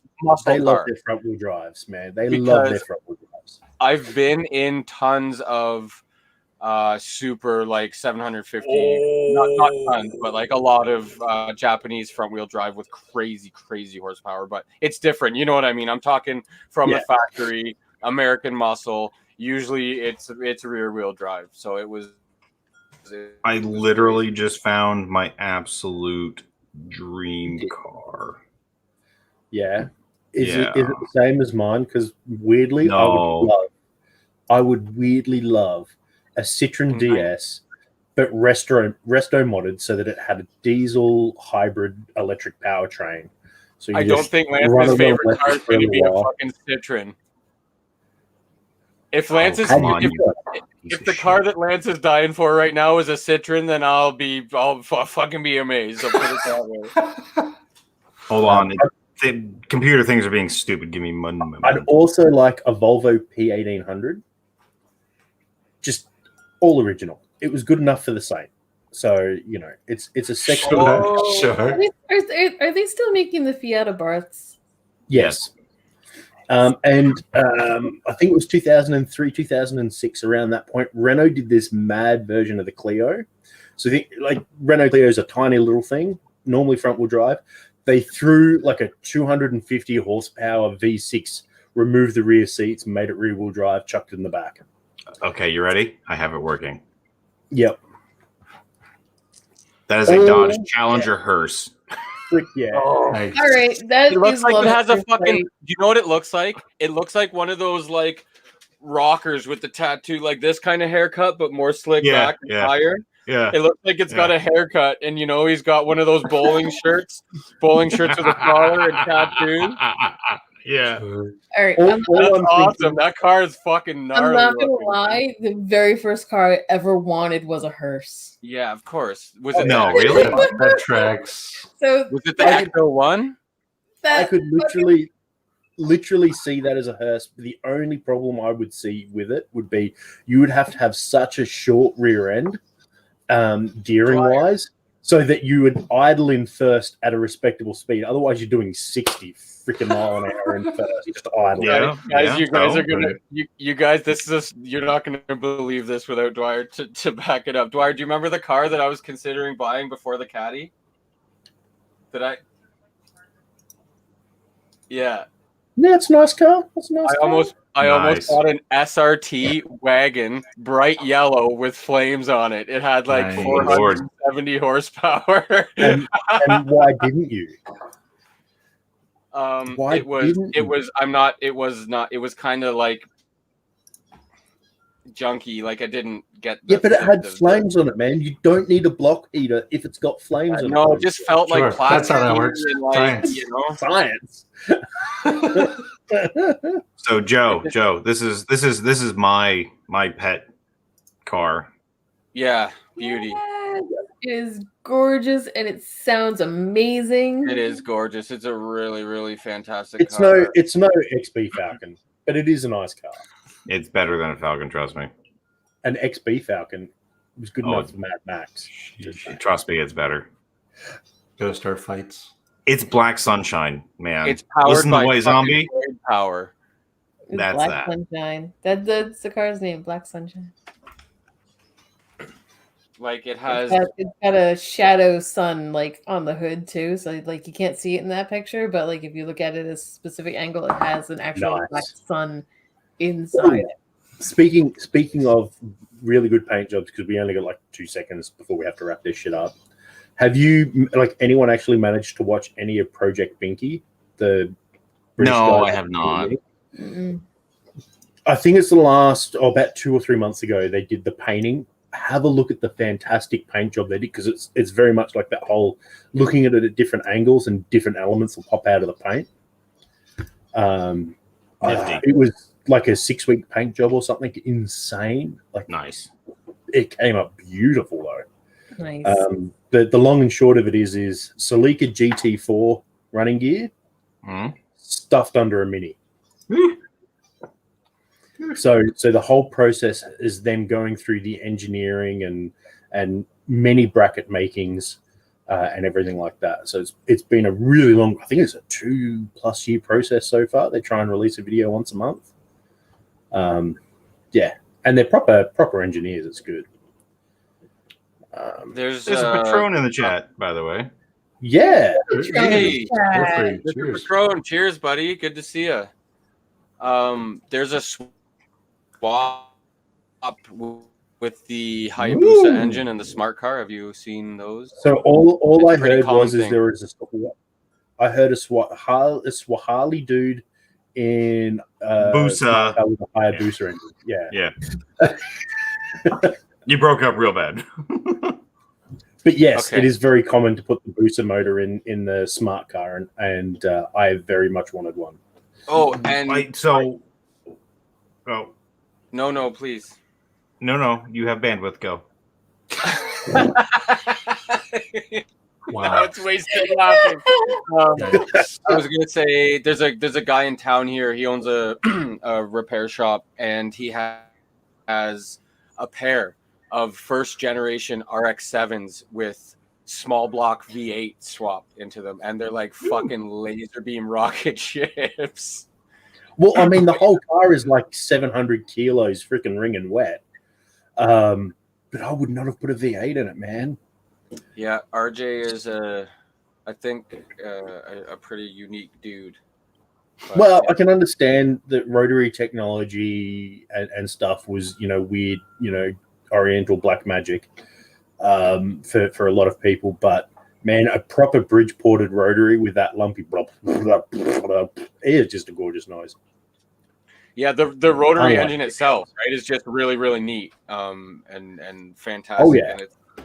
car. their front wheel drives, man. They love their front wheel drives. I've been in tons of super like 750, not tons, but like a lot of Japanese front wheel drive with crazy horsepower. But it's different, you know what I mean? I'm talking from the factory, American muscle. Usually it's rear wheel drive, so it was. I literally just found my absolute dream car. Yeah. Is it the same as mine? Because weirdly, I would weirdly love a Citroen DS, but resto modded so that it had a diesel hybrid electric powertrain. So I don't think Lance's favorite car is going to be a fucking Citroen. If Lance's if the car that Lance is dying for right now is a Citroen, then I'll fucking be amazed. I'll put it that way. Hold on. The computer things are being stupid. Give me money. I'd also like a Volvo P1800. Just all original. It was good enough for the site. So, you know, it's a section. Sure. Are they still making the Fiat Abarths? Yes. And I think it was 2003, 2006, around that point, Renault did this mad version of the Clio. So, Renault Clio is a tiny little thing, normally front-wheel drive. They threw like a 250 horsepower V6, removed the rear seats, made it rear-wheel drive, chucked it in the back. Okay, you ready? I have it working. Yep. That is a Dodge Challenger hearse. Yeah. Nice. All right. That it looks like it has a fucking. Right. Do you know what it looks like? It looks like one of those like rockers with the tattoo, like this kind of haircut, but more slick back and higher. Yeah. It looks like it's got a haircut, and you know he's got one of those bowling shirts with a collar and tattoos. Yeah. All right. That's awesome. That car is fucking gnarly. I'm not gonna lie. The very first car I ever wanted was a hearse. Yeah, of course. Was it really? That tracks. So was it the Ecto one? I could literally see that as a hearse. The only problem I would see with it would be you would have to have such a short rear end, gearing wise, so that you would idle in first at a respectable speed. Otherwise, you're doing 60 freaking mile an hour in first, just idle. Yeah, guys, you guys are gonna. You guys, this is you're not gonna believe this without Dwyer to back it up. Dwyer, do you remember the car that I was considering buying before the Caddy? Yeah. Yeah, it's a nice car. It's a nice car. I almost bought an SRT wagon, bright yellow with flames on it. It had like 470 horsepower. And why didn't you? It was kind of like junky. Like I didn't get. But it had flames on it, man. You don't need a block heater if it's got flames on it. No, it just felt like plastic. That's how that works. Science. You know? Science. So Joe, this is my pet car. Yeah, beauty. It is gorgeous and it sounds amazing. It is gorgeous. It's a really, really fantastic It's car. no XB Falcon, but it is a nice car. It's better than a Falcon, trust me. An XB Falcon was good enough for Mad Max. Trust me, it's better. Go start fights. It's Black Sunshine, man. It's powered Listen by to White Zombie. fucking power. It's That's Black that. Sunshine. That's the car's name, Black Sunshine. Like it has. It's got a shadow sun like on the hood too, so like you can't see it in that picture, but like if you look at it at a specific angle, it has an actual Nice. black sun inside it. Speaking of really good paint jobs, because we only got like 2 seconds before we have to wrap this shit up. Have you, like, anyone actually managed to watch any of Project Binky? The British No, guy I have not. Mm-mm. I think it's the last, about 2 or 3 months ago, they did the painting. Have a look at the fantastic paint job they did, because it's very much like that whole looking at it at different angles and different elements will pop out of the paint. It was like a 6-week paint job or something insane. Like, Nice. it came up beautiful though. Nice. The long and short of it is Celica GT4 running gear Hmm? stuffed under a Mini. So the whole process is them going through the engineering and many bracket makings and everything like that. So it's been a really long. I think it's a 2+ year process so far. They try and release a video once a month. Yeah, and they're proper engineers. It's good. There's There's a Patron in the chat, by the way. Yeah, Hey, Cheers. Mr. Patron, cheers, buddy. Good to see you. There's a swap with the Hayabusa Ooh. engine and the smart car. Have you seen those? So all It's I a pretty heard common was thing. there was I heard a Swahili dude in Busa. with a Hayabusa engine. Yeah. Yeah. You broke up real bad. But yes, Okay. it is very common to put the Busa motor in the smart car, and I very much wanted one. Oh, and no, please. No, you have bandwidth. Go. Wow. That's wasted laughing. Yikes. I was gonna say there's a guy in town here. He owns a repair shop, and he has a pair of first generation RX-7s with small block V8 swapped into them, and they're like fucking laser beam rocket ships. Well, I mean, the whole car is like 700 kilos, freaking ringing wet. But I would not have put a V8 in it, man. Yeah, RJ is I think a pretty unique dude. But, Well, yeah. I can understand that rotary technology and stuff was, weird, Oriental black magic for a lot of people. But man, a proper bridge ported rotary with that lumpy blop, blop, blop, blop, it is just a gorgeous noise. Yeah, the rotary I like engine it. itself, right, is just really, really neat, and fantastic. Oh, yeah. And it's The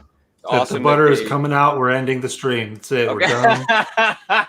awesome. butter that is they- coming out. We're ending the stream. That's it. Okay. We're done.